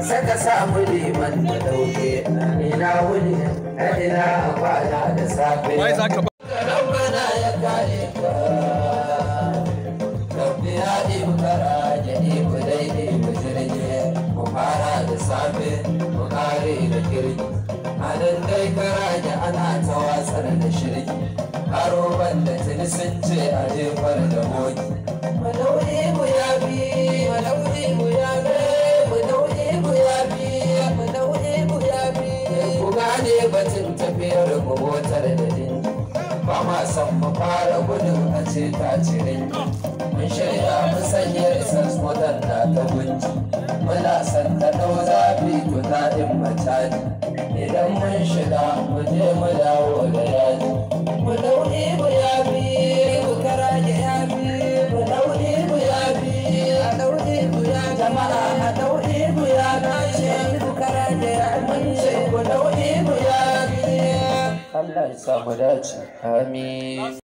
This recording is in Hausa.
Saka samu liman da dauke ina wuni ina kwana da safe rabbana ya kare ka rabbi ya ibkara ya ibdai ibdirje mu fara da safe mu kare da kirki anan dai karaje ana ta wasar da shirki karo banda tuni sun ce a jefar da boki malauri mu ya bi malauri mu ya bi batun tafiyar motar da dinki ba ma san mu fara gudun a ce ta cirin mun shirya mu sanya risas motar na ta gunji muna san ta dau zafi to ta din matani idan mun shiga mu je mu dawo da yaji mu dauri mu yabi mu karaje yabi mu dauri mu yabi a dauri mu ya jama'a a dauri mu ya nace mu karaje mun ce mu dauri mu Allah ya samu dace. Amin.